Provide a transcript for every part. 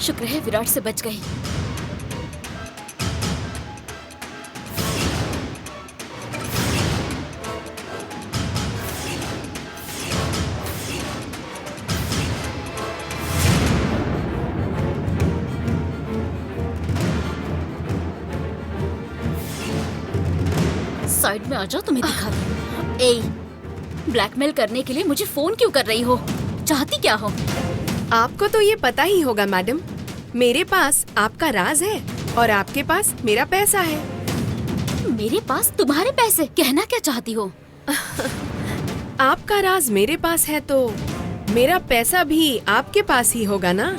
शुक्र है विराट से बच गई। साइड में आ जाओ, तुम्हें दिखा दूं। ए, ब्लैकमेल करने के लिए मुझे फोन क्यों कर रही हो? चाहती क्या हो? आपको तो ये पता ही होगा मैडम, मेरे पास आपका राज है और आपके पास मेरा पैसा है। मेरे पास तुम्हारे पैसे? कहना क्या चाहती हो? आपका राज मेरे पास है तो मेरा पैसा भी आपके पास ही होगा ना।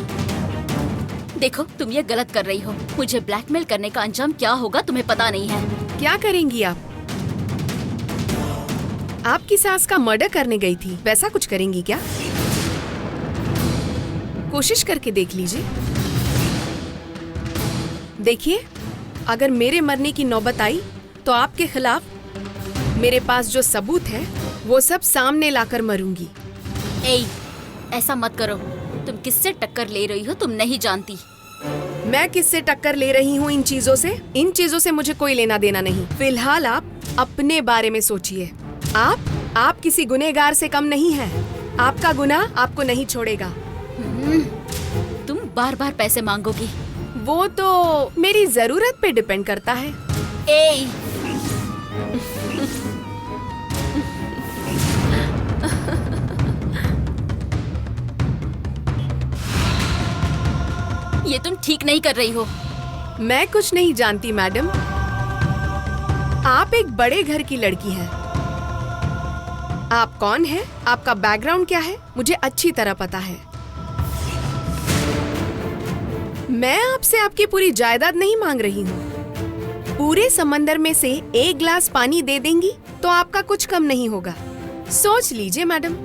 देखो, तुम ये गलत कर रही हो। मुझे ब्लैकमेल करने का अंजाम क्या होगा तुम्हें पता नहीं है। क्या करेंगी आप? आपकी सास का मर्डर करने गई थी, वैसा कुछ करेंगी क्या? कोशिश करके देख लीजिए। देखिए, अगर मेरे मरने की नौबत आई तो आपके खिलाफ मेरे पास जो सबूत है वो सब सामने लाकर मरूंगी। ए, ऐसा मत करो। तुम किससे टक्कर ले रही हो तुम नहीं जानती। मैं किससे टक्कर ले रही हूँ इन चीजों से मुझे कोई लेना देना नहीं। फिलहाल आप अपने बारे में सोचिए। आप किसी गुनहगार से कम नहीं हैं। आपका गुनाह आपको नहीं छोड़ेगा। तुम बार बार पैसे मांगोगी। वो तो मेरी जरूरत पे डिपेंड करता है। ए, ये तुम ठीक नहीं कर रही हो। मैं कुछ नहीं जानती मैडम। आप एक बड़े घर की लड़की हैं। आप कौन हैं? आपका बैकग्राउंड क्या है? मुझे अच्छी तरह पता है। मैं आपसे आपकी पूरी जायदाद नहीं मांग रही हूँ। पूरे समंदर में से एक गिलास पानी दे देंगी तो आपका कुछ कम नहीं होगा। सोच लीजिए मैडम।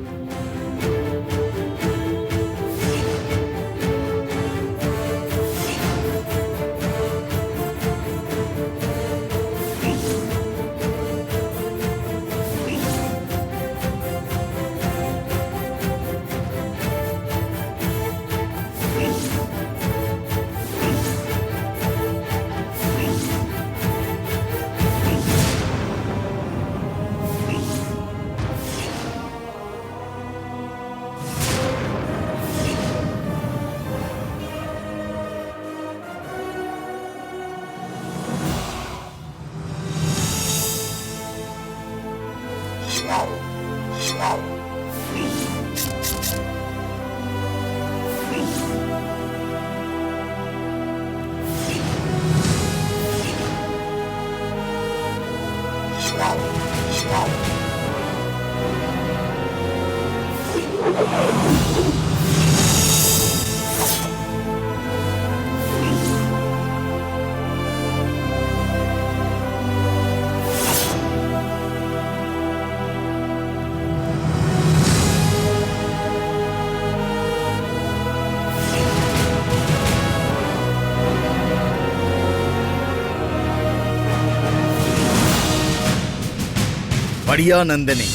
बढ़िया नंदिनी,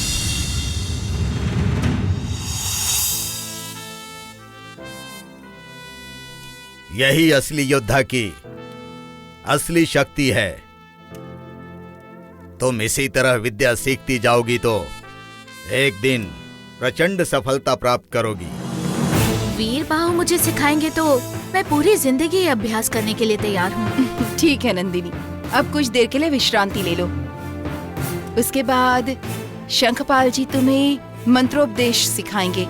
यही असली योद्धा की असली शक्ति है। तुम इसी तरह विद्या सीखती जाओगी तो एक दिन प्रचंड सफलता प्राप्त करोगी। वीर बाहु मुझे सिखाएंगे तो मैं पूरी जिंदगी ये अभ्यास करने के लिए तैयार हूँ। ठीक है नंदिनी, अब कुछ देर के लिए विश्रांति ले लो। उसके बाद शंखपाल जी तुम्हें मंत्रोपदेश सिखाएंगे।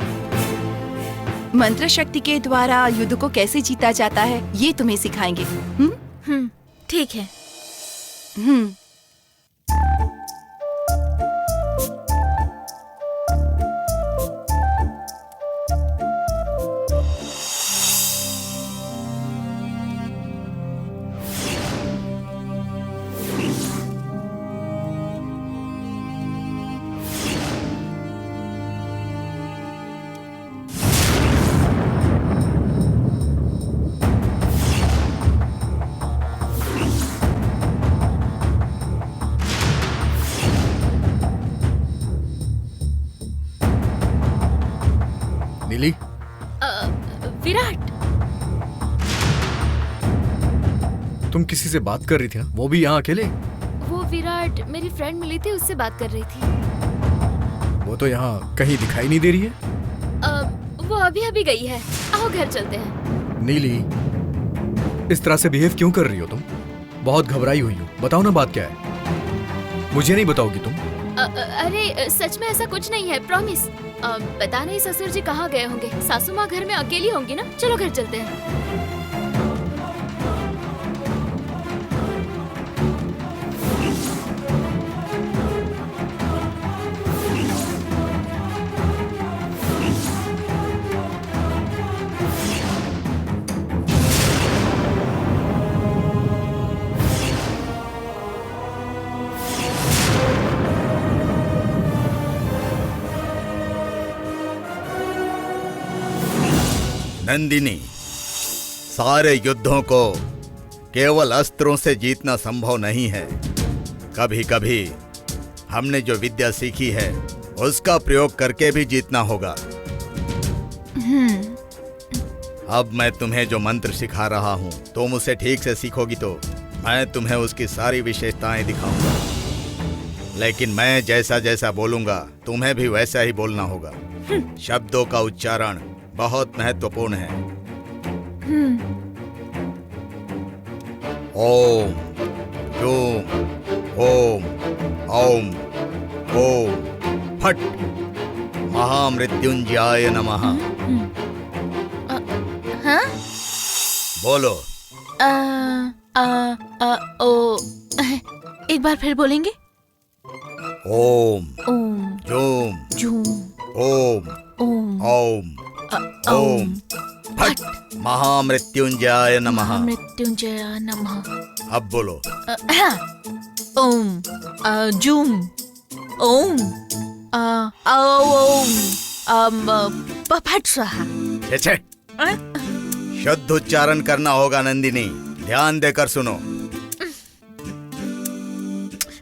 मंत्र शक्ति के द्वारा युद्ध को कैसे जीता जाता है ये तुम्हें सिखाएंगे। ठीक है। नीली, विराट, तुम किसी से बात कर रही थी ना, वो भी यहाँ अकेले? वो विराट मेरी फ्रेंड मिली थी, उससे बात कर रही थी। वो तो यहाँ कहीं दिखाई नहीं दे रही है। वो अभी अभी गई है। आओ घर चलते हैं। नीली, इस तरह से बिहेव क्यों कर रही हो तुम? बहुत घबराई हुई हो, बताओ ना बात क्या है। मुझे नहीं बताओगी तुम? अरे सच में ऐसा कुछ नहीं है, प्रॉमिस। पता नहीं ससुर जी कहाँ गए होंगे। सासू माँ घर में अकेली होंगी ना। चलो घर चलते हैं। नंदिनी, सारे युद्धों को केवल अस्त्रों से जीतना संभव नहीं है। कभी कभी हमने जो विद्या सीखी है उसका प्रयोग करके भी जीतना होगा। अब मैं तुम्हें जो मंत्र सिखा रहा हूँ, तुम उसे ठीक से सीखोगी तो मैं तुम्हें उसकी सारी विशेषताएं दिखाऊंगा। लेकिन मैं जैसा जैसा बोलूंगा तुम्हें भी वैसा ही बोलना होगा। शब्दों का उच्चारण बहुत महत्वपूर्ण है। ओम, ह्यूम, ओम, औम, ओम, फट, महामृत्युंजयाय नमः। हाँ? बोलो। ओ एक बार फिर बोलेंगे? ओम, ओम ह्यूम, जूम ओम, ओम औम, ओम, फट, महामृत्युंजयाय नमः। मृत्युंजय नमः। अब बोलो। ओम जूम ओम ओम पफट स्वाहा। छे, शुद्ध उच्चारण करना होगा नंदिनी, ध्यान देकर सुनो।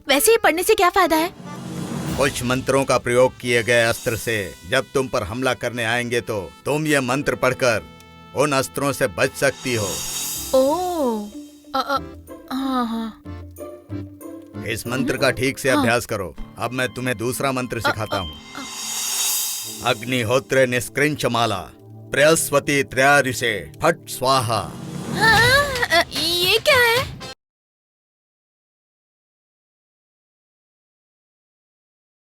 वैसे ही पढ़ने से क्या फायदा है? कुछ मंत्रों का प्रयोग किए गए अस्त्र से जब तुम पर हमला करने आएंगे तो तुम ये मंत्र पढ़कर उन अस्त्रों से बच सकती हो। हाँ। इस मंत्र का ठीक से अभ्यास करो। अब मैं तुम्हें दूसरा मंत्र सिखाता हूँ। अग्निहोत्र निष्कृंच माला प्रयस्वती त्रयारिषे फट स्वाहा। ये क्या है?